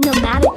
Nomadic.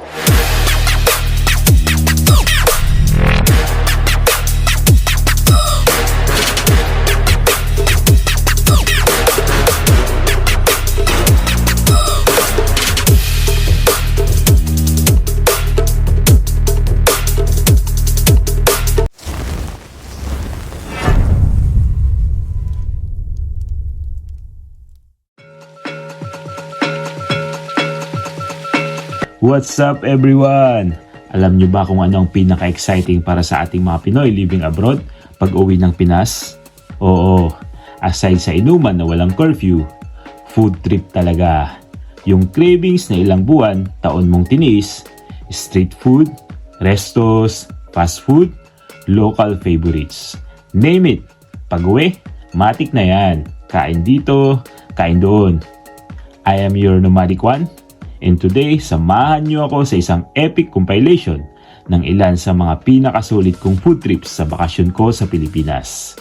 What's up everyone? Alam nyo ba kung ano ang pinaka-exciting para sa ating mga Pinoy living abroad pag uwi ng Pinas? Oo, aside sa inuman na walang curfew, food trip talaga. Yung cravings na ilang buwan, taon mong tiniis, street food, restos, fast food, local favorites. Name it, pag uwi, matik na yan. Kain dito, kain doon. I am your Nomadic Juan. And today, samahan nyo ako sa isang epic compilation ng ilan sa mga pinakasulit kong food trips sa bakasyon ko sa Pilipinas.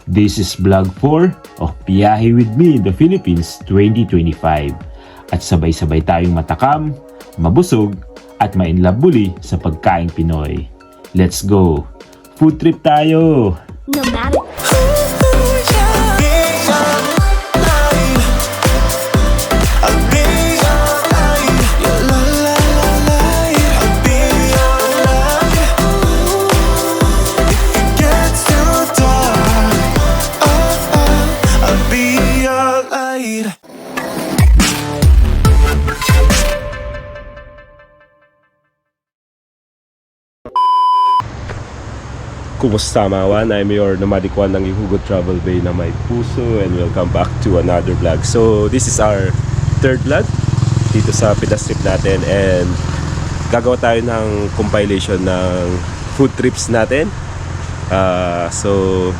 This is vlog 4 of Biyahe with me in the Philippines 2025. At sabay-sabay tayong matakam, mabusog, at mainlove sa pagkaing Pinoy. Let's go! Food trip tayo! Nomadic. Kumusta mga Juan? I'm your Nomadic Juan ng Ihugot Travel Bay na may puso, and welcome back to another vlog. So this is our third vlog dito sa Pinas trip natin, and gagawa tayo ng compilation ng food trips natin. So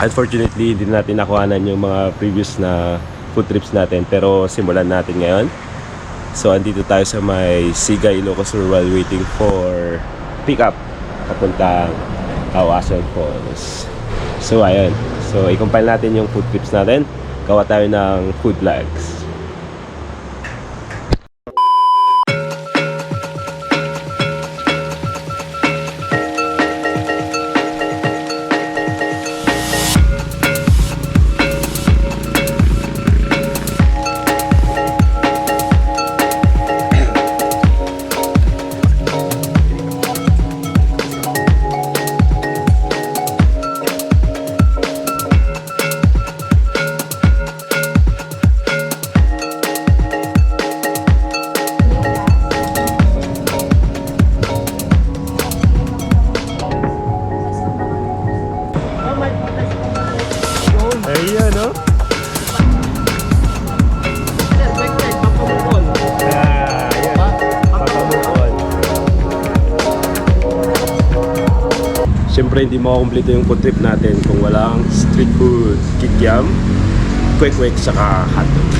unfortunately hindi natin nakuhanan yung mga previous na food trips natin, pero simulan natin ngayon. So andito tayo sa may Siga, Ilocos while waiting for pick up papuntang Awasan Falls. So ayun, so i-compile natin yung food trips natin, gawa tayo ng food vlogs. Ayan, no? Siyempre hindi makukumpleto yung food trip natin kung walang street food, kikiam, kwek-kwek, saka hotdog.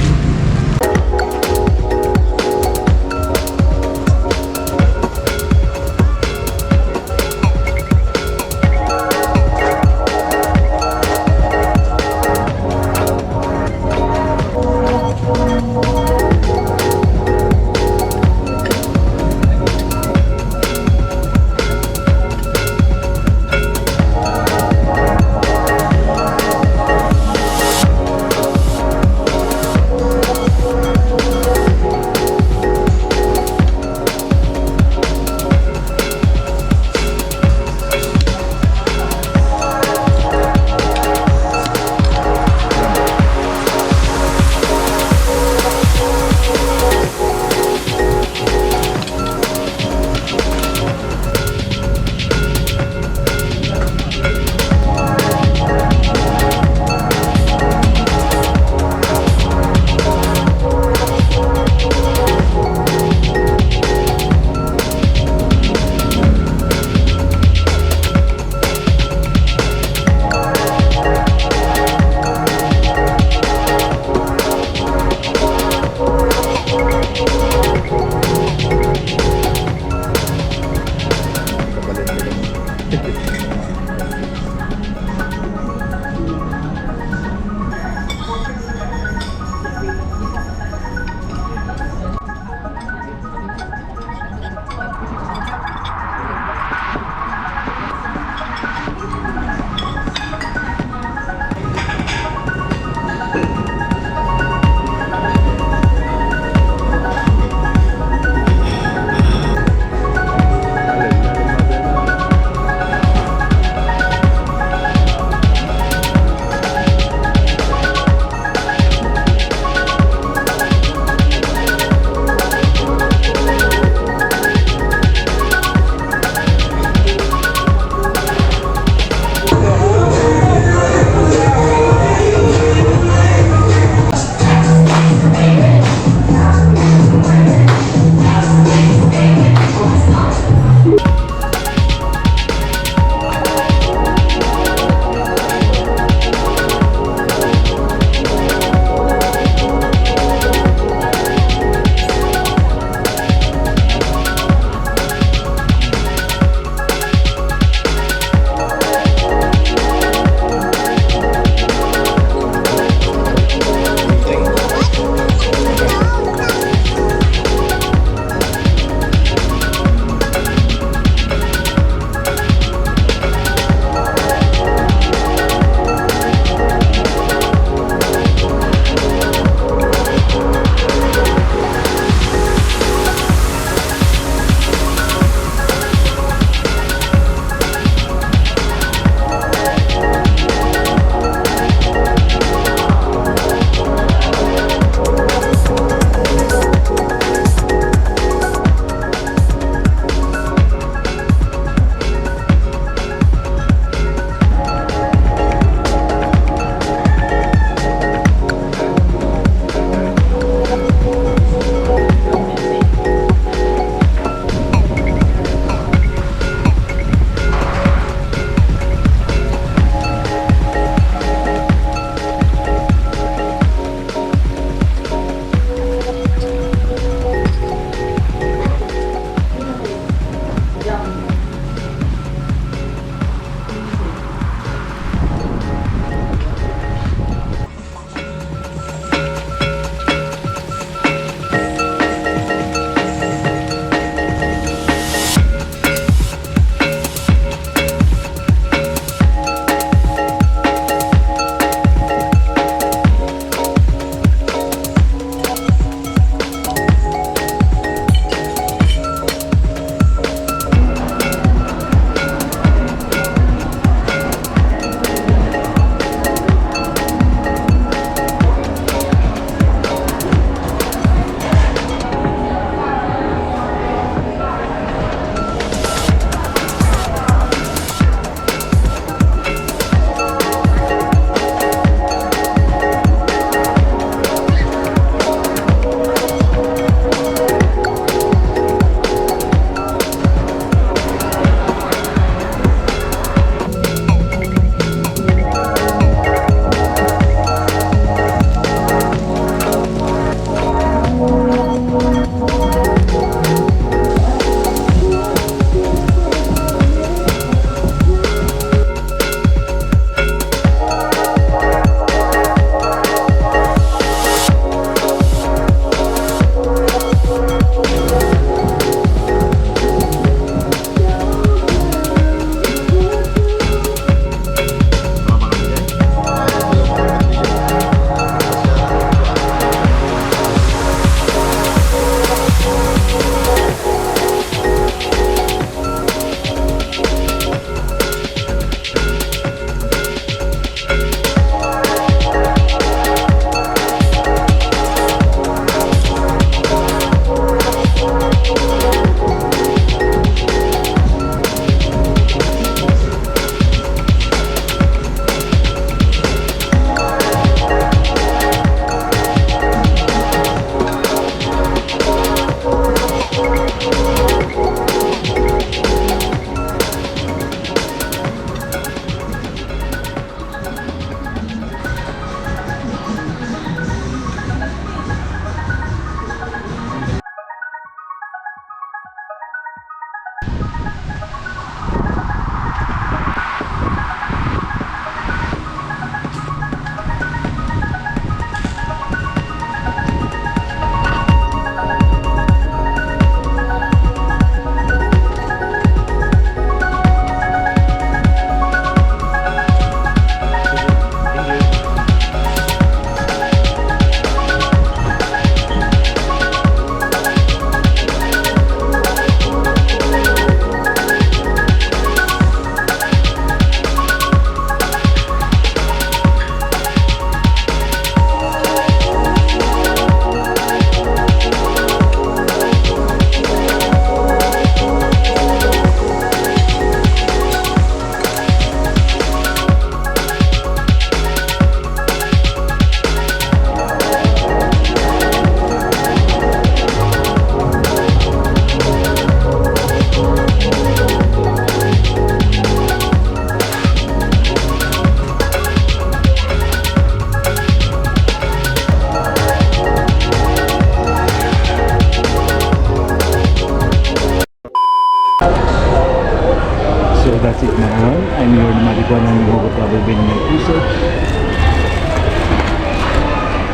I'm your Nomadic Juan ng Jojo Travel Bin ng puso.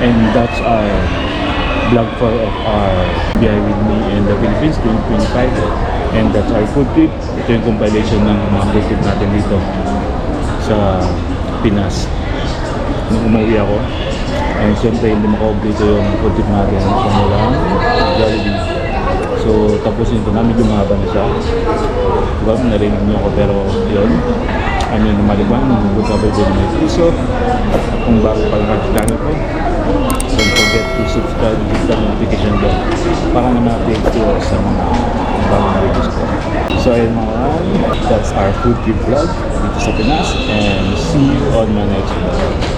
And that's our vlog for of our BAE'YAHE with me in the Philippines 2025. And that's our food trip. Ito yung compilation ng mga food trip natin dito sa Pinas nung umuwi ako. And siyempre hindi makaoblito yung food trip natin sa Manila Jollibee. So tapos nito namin lumahaba na siya. Diba? Narinig niyo ako pero yun. I'm yung Nomadic Juan ng Jojo Travel Bin ng puso. At kung bago pa lang channel ko, don't forget to subscribe and hit the notification bell para na ma-update ko sa mga bagong videos ko. So ayun mga, that's our food trip vlog dito sa Pinas and see you on my next vlog.